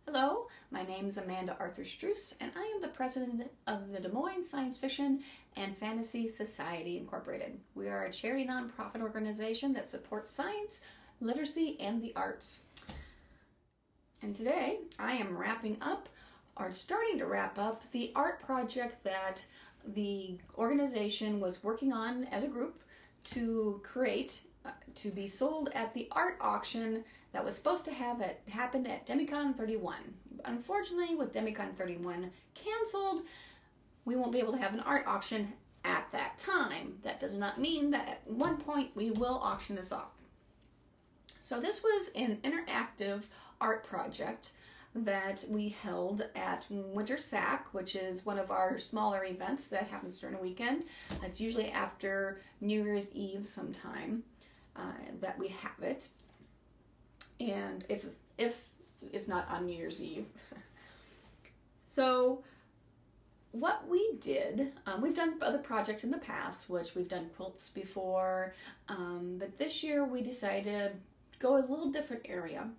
Hello, my name is Amanda Arthur-Struss, and I am the president of the Des Moines Science Fiction and Fantasy Society, Incorporated. We are a charity nonprofit organization that supports science, literacy, and the arts. And today I am starting to wrap up the art project that the organization was working on as a group to create to be sold at the art auction that was supposed to have it happen at DemiCon 31. Unfortunately, with DemiCon 31 canceled, we won't be able to have an art auction at that time. That does not mean that at one point we will auction this off. So this was an interactive art project that we held at Winter Sack, which is one of our smaller events that happens during a weekend. It's usually after New Year's Eve sometime that we have it. And if it's not on New Year's Eve. So what we did, we've done other projects in the past, which we've done quilts before, but this year we decided to go a little different area.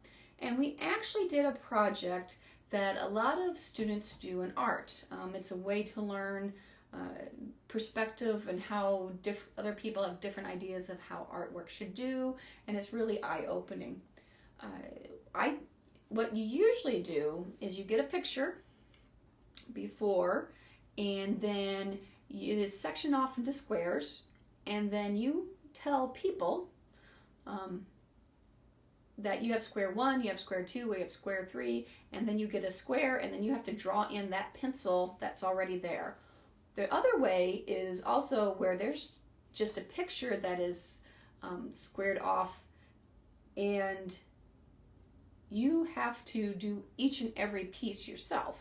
And we actually did a project that a lot of students do in art. It's a way to learn perspective and how other people have different ideas of how artwork should do, and it's really eye-opening. What you usually do is you get a picture before, and then you just section off into squares, and then you tell people that you have square 1, you have square 2, you have square 3, and then you get a square, and then you have to draw in that pencil that's already there. The other way is also where there's just a picture that is squared off, and you have to do each and every piece yourself.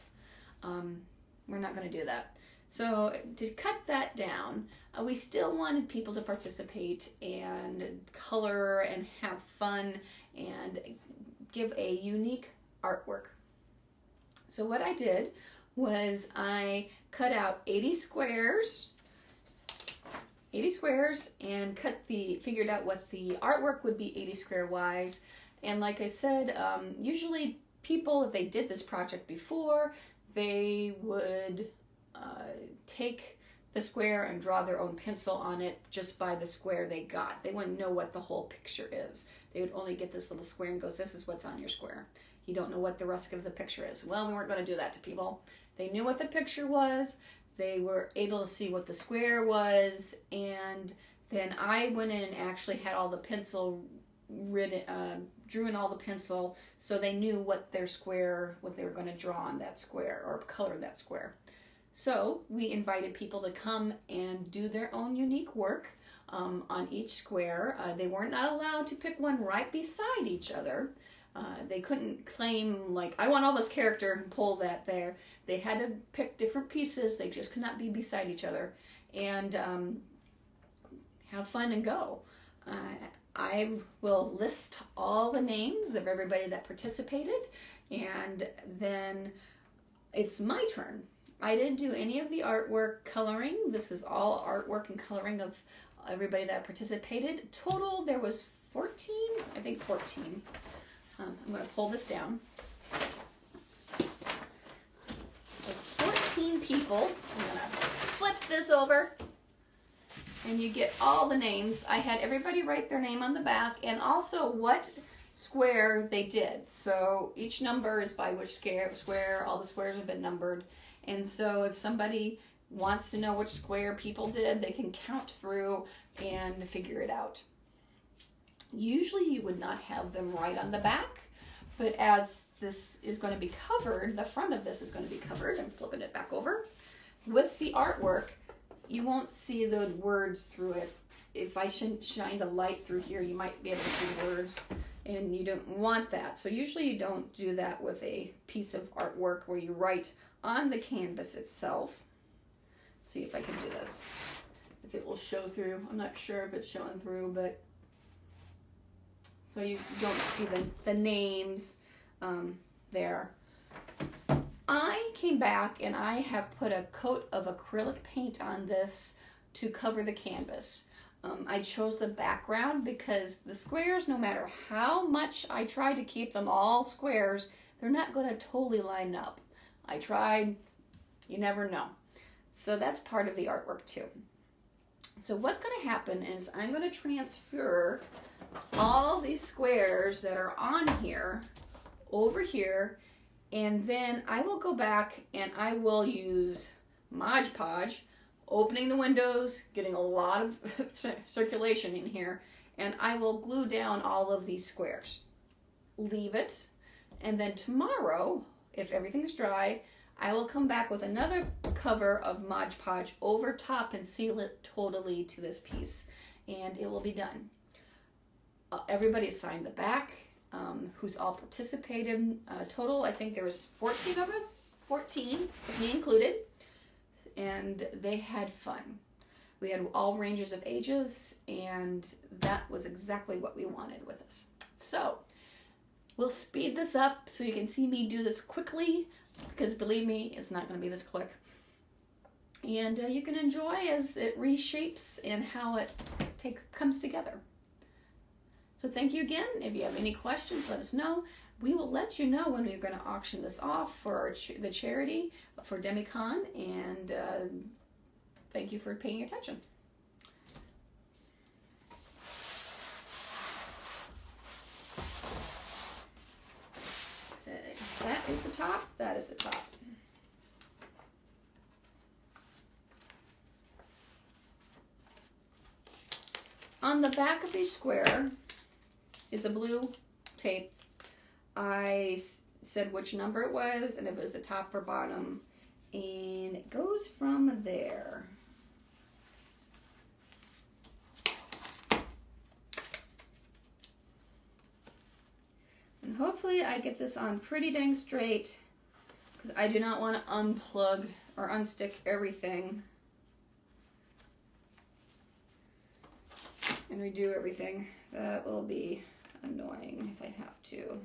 We're not going to do that. So to cut that down, we still wanted people to participate and color and have fun and give a unique artwork. So what I did was I cut out 80 squares and figured out what the artwork would be 80 square wise. And like I said, usually people, if they did this project before, they would take the square and draw their own pencil on it just by the square they got. They wouldn't know what the whole picture is. They would only get this little square and goes, this is what's on your square. You don't know what the rest of the picture is. Well, we weren't going to do that to people. They knew what the picture was. They were able to see what the square was, and then I went in and actually had all the pencil drew in all the pencil, so they knew what their square, what they were going to draw on that square or color that square. So we invited people to come and do their own unique work on each square. They were not allowed to pick one right beside each other. They couldn't claim, like, I want all this character and pull that there. They had to pick different pieces. They just could not be beside each other. And have fun and go. I will list all the names of everybody that participated, and then it's my turn. I didn't do any of the artwork coloring. This is all artwork and coloring of everybody that participated. Total, there was 14, I think 14. I'm going to pull this down. Like 14 people. I'm going to flip this over, and you get all the names. I had everybody write their name on the back and also what square they did. So each number is by which square. All the squares have been numbered. And so if somebody wants to know which square people did, they can count through and figure it out. Usually you would not have them right on the back, but as this is going to be covered, the front of this is going to be covered, I'm flipping it back over, with the artwork, you won't see the words through it. If I shine a light through here, you might be able to see words, and you don't want that. So usually you don't do that with a piece of artwork where you write on the canvas itself. See if I can do this, if it will show through. I'm not sure if it's showing through, but so you don't see the names there. I came back and I have put a coat of acrylic paint on this to cover the canvas. I chose the background because the squares, no matter how much I tried to keep them all squares, they're not going to totally line up. I tried, you never know. So that's part of the artwork too. So what's going to happen is I'm going to transfer all these squares that are on here over here, and then I will go back and I will use Mod Podge, opening the windows, getting a lot of circulation in here, and I will glue down all of these squares. Leave it, and then tomorrow, if everything's dry, I will come back with another cover of Mod Podge over top and seal it totally to this piece, and it will be done. Everybody signed the back, who's all participated. Total, I think there was 14 of us, 14, me included, and they had fun. We had all ranges of ages, and that was exactly what we wanted with us. So we'll speed this up so you can see me do this quickly, because believe me, it's not going to be this quick. And you can enjoy as it reshapes and how it comes together. So thank you again. If you have any questions, let us know. We will let you know when we're going to auction this off for the charity for DemiCon, and thank you for paying attention. Okay, that is the top, that is the top. On the back of each square is a blue tape. I said which number it was and if it was the top or bottom, and it goes from there. And hopefully I get this on pretty dang straight, because I do not want to unplug or unstick everything and redo everything. That will be annoying if I have to.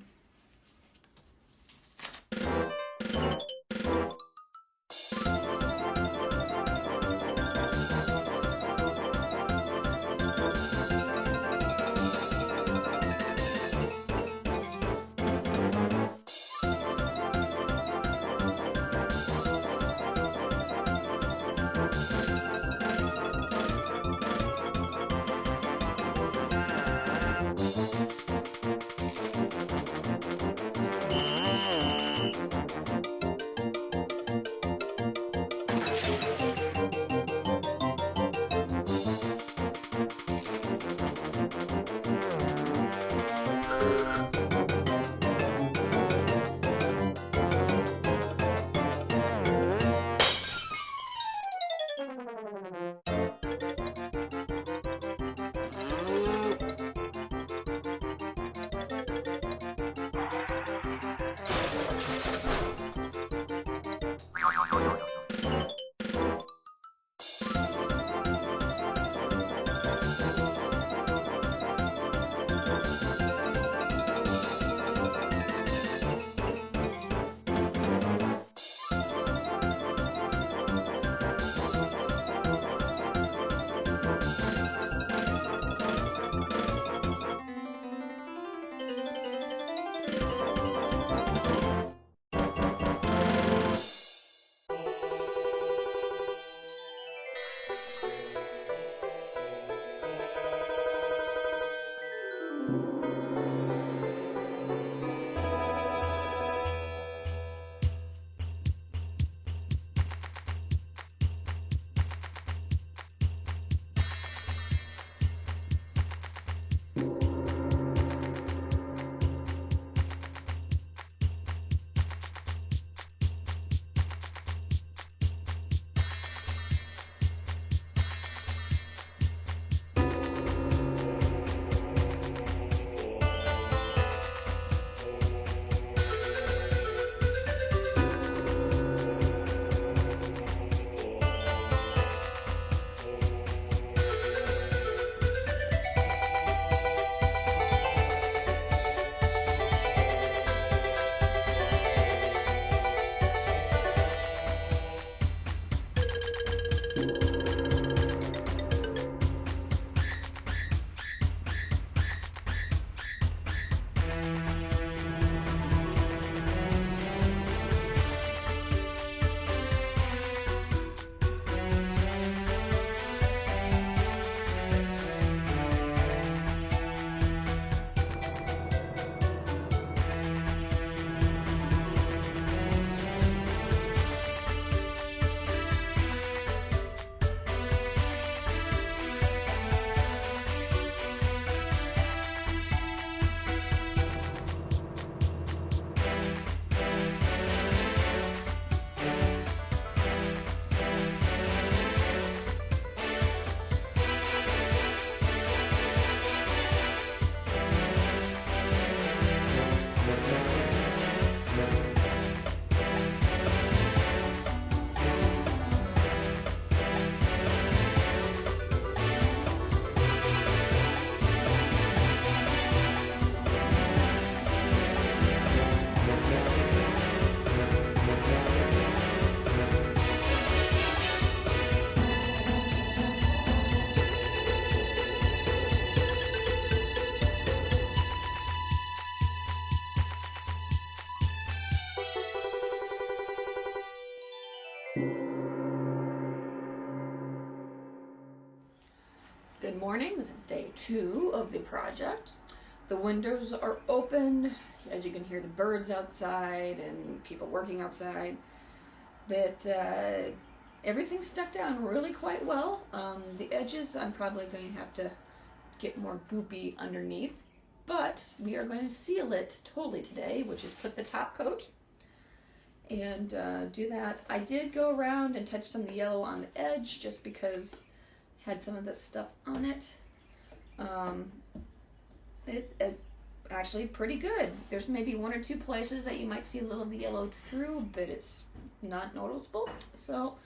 Good morning. This is day 2 of the project. The windows are open. As you can hear the birds outside and people working outside. But everything's stuck down really quite well. The edges I'm probably going to have to get more goopy underneath. But we are going to seal it totally today, which is put the top coat and do that. I did go around and touch some of the yellow on the edge just because it had some of this stuff on it. It actually pretty good. There's maybe 1 or 2 places that you might see a little of the yellow through, but it's not noticeable. So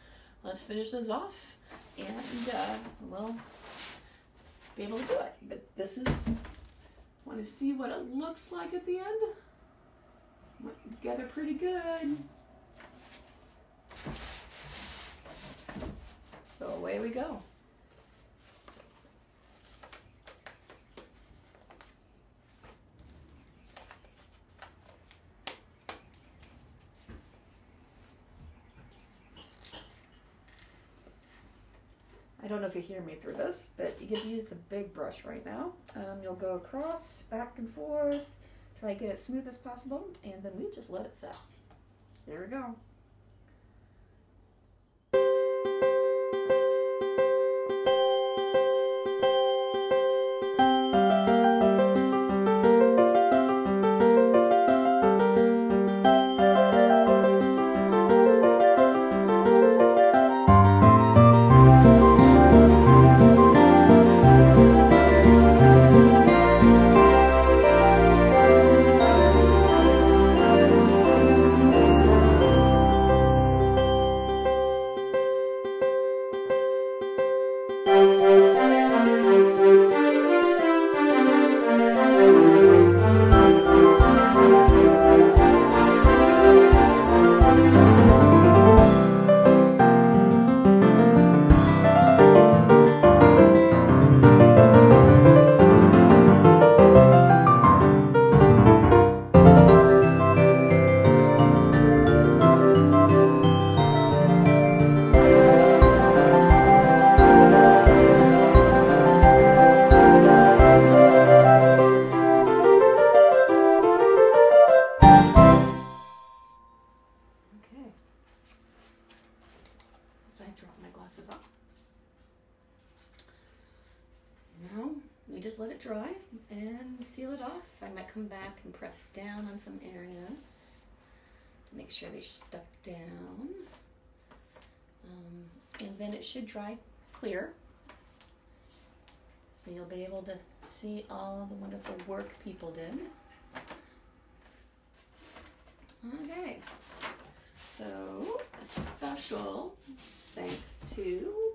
let's finish this off and we'll be able to do it. But this is, want to see what it looks like at the end? Went together pretty good. So away we go. I don't know if you hear me through this, but you get to use the big brush right now. You'll go across, back and forth, try to get it smooth as possible, and then we just let it set. There we go. Now we just let it dry and seal it off. I might come back and press down on some areas to make sure they're stuck down. And then it should dry clear. So you'll be able to see all the wonderful work people did. Okay, so a special thanks to